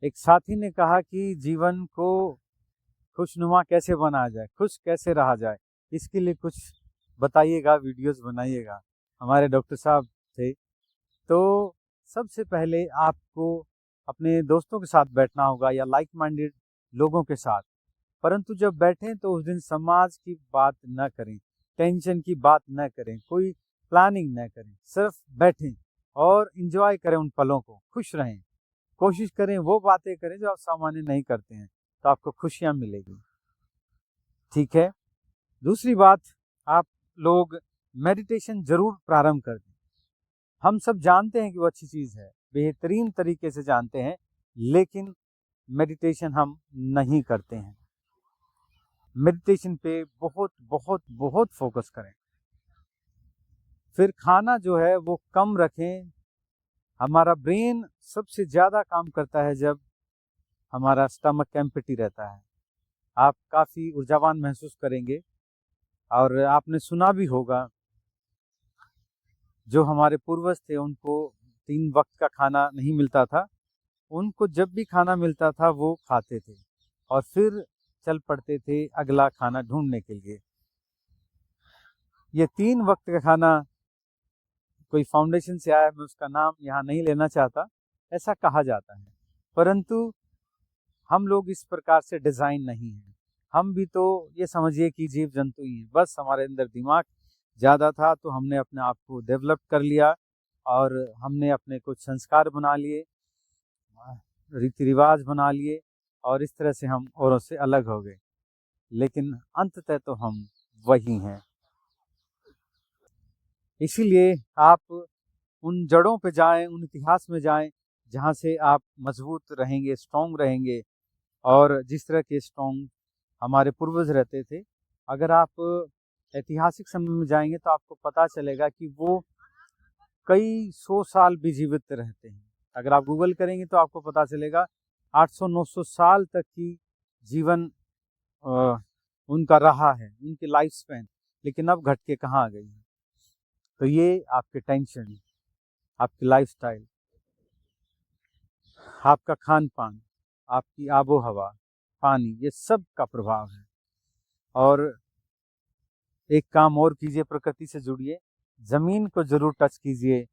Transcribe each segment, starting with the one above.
एक साथी ने कहा कि जीवन को खुशनुमा कैसे बनाया जाए, खुश कैसे रहा जाए, इसके लिए कुछ बताइएगा, वीडियोस बनाइएगा। हमारे डॉक्टर साहब थे। तो सबसे पहले आपको अपने दोस्तों के साथ बैठना होगा या लाइक माइंडेड लोगों के साथ। परंतु जब बैठें तो उस दिन समाज की बात न करें, टेंशन की बात न करें, कोई प्लानिंग न करें, सिर्फ बैठें और एंजॉय करें उन पलों को, खुश रहें। कोशिश करें वो बातें करें जो आप सामान्य नहीं करते हैं, तो आपको खुशियां मिलेगी। ठीक है। दूसरी बात, आप लोग मेडिटेशन जरूर प्रारंभ कर दें। हम सब जानते हैं कि वो अच्छी चीज़ है, बेहतरीन तरीके से जानते हैं, लेकिन मेडिटेशन हम नहीं करते हैं। मेडिटेशन पे बहुत बहुत बहुत फोकस करें। फिर खाना जो है वो कम रखें। हमारा ब्रेन सबसे ज़्यादा काम करता है जब हमारा स्टमक एम्प्टी रहता है। आप काफ़ी ऊर्जावान महसूस करेंगे। और आपने सुना भी होगा, जो हमारे पूर्वज थे उनको 3 वक्त का खाना नहीं मिलता था, उनको जब भी खाना मिलता था वो खाते थे और फिर चल पड़ते थे अगला खाना ढूंढने के लिए। ये 3 वक्त का खाना कोई फाउंडेशन से आया, मैं उसका नाम यहाँ नहीं लेना चाहता, ऐसा कहा जाता है। परंतु हम लोग इस प्रकार से डिज़ाइन नहीं हैं। हम भी तो ये समझिए कि जीव जंतु ही हैं, बस हमारे अंदर दिमाग ज़्यादा था तो हमने अपने आप को डेवलप कर लिया और हमने अपने कुछ संस्कार बना लिए, रीति रिवाज बना लिए और इस तरह से हम औरों से अलग हो गए। लेकिन अंततः तो हम वही हैं। इसीलिए आप उन जड़ों पे जाएं, उन इतिहास में जाएं जहाँ से आप मजबूत रहेंगे, स्ट्रॉन्ग रहेंगे। और जिस तरह के स्ट्रॉन्ग हमारे पूर्वज रहते थे, अगर आप ऐतिहासिक समय में जाएंगे तो आपको पता चलेगा कि वो कई 100 साल भी जीवित रहते हैं। अगर आप गूगल करेंगे तो आपको पता चलेगा 800-900 साल तक की जीवन अ, उनका रहा है, उनकी लाइफ स्पैन। लेकिन अब घट के कहाँ आ गई है। तो ये आपके टेंशन, आपकी लाइफस्टाइल, आपका खान पान, आपकी आबो हवा, पानी, ये सब का प्रभाव है। और एक काम और कीजिए, प्रकृति से जुड़िए, जमीन को जरूर टच कीजिए।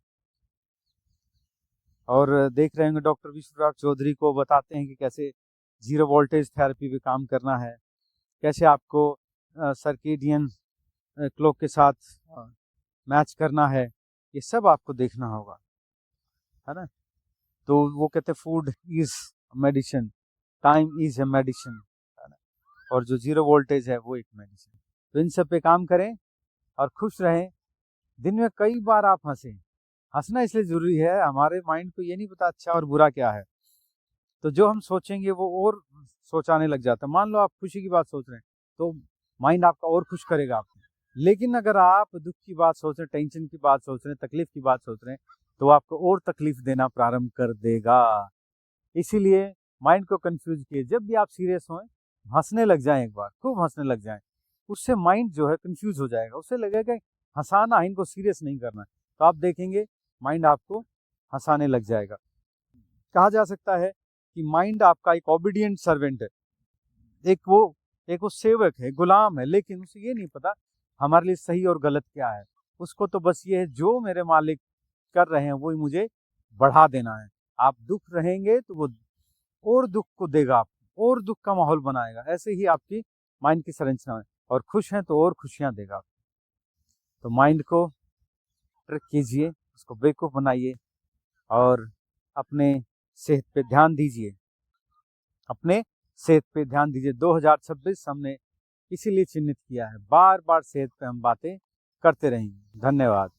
और देख रहे होंगे डॉक्टर विश्वराज चौधरी को बताते हैं कि कैसे जीरो वोल्टेज थेरेपी पे काम करना है, कैसे आपको सर्केडियन क्लॉक के साथ मैच करना है। ये सब आपको देखना होगा, है ना। तो वो कहते हैं food is medicine, time is a medicine, है ना। और जो जीरो वोल्टेज है वो एक मेडिसिन। तो इन सब पे काम करें और खुश रहें। दिन में कई बार आप हंसें। हंसना इसलिए जरूरी है, हमारे माइंड को ये नहीं पता अच्छा और बुरा क्या है, तो जो हम सोचेंगे वो और सोचाने लग जाता है। मान लो आप खुशी की बात सोच रहे हैं तो माइंड आपका और खुश करेगा आपको। लेकिन अगर आप दुख की बात सोच रहे हैं, टेंशन की बात सोच रहे हैं, तकलीफ की बात सोच रहे हैं, तो आपको और तकलीफ देना प्रारंभ कर देगा। इसीलिए माइंड को कंफ्यूज किए। जब भी आप सीरियस हों, हंसने लग जाएं, एक बार खूब हंसने लग जाएं। उससे माइंड जो है कंफ्यूज हो जाएगा, उससे लगेगा कि हंसाना है, इनको सीरियस नहीं करना है। तो आप देखेंगे माइंड आपको हंसाने लग जाएगा। कहा जा सकता है कि माइंड आपका एक ओबीडियंट सर्वेंट है, एक वो सेवक है, गुलाम है, लेकिन उसे ये नहीं पता हमारे लिए सही और गलत क्या है। उसको तो बस ये है, जो मेरे मालिक कर रहे हैं वही मुझे बढ़ा देना है। आप दुख रहेंगे तो वो और दुख को देगा, आपको और दुख का माहौल बनाएगा। ऐसे ही आपकी माइंड की संरचना है। और खुश हैं तो और खुशियां देगा। तो माइंड को ट्रिक कीजिए, उसको बेवकूफ बनाइए और अपने सेहत पे ध्यान दीजिए। अपने सेहत पे ध्यान दीजिए। 2026 हमने इसीलिए चिन्हित किया है, बार बार सेहत पे हम बातें करते रहेंगे। धन्यवाद।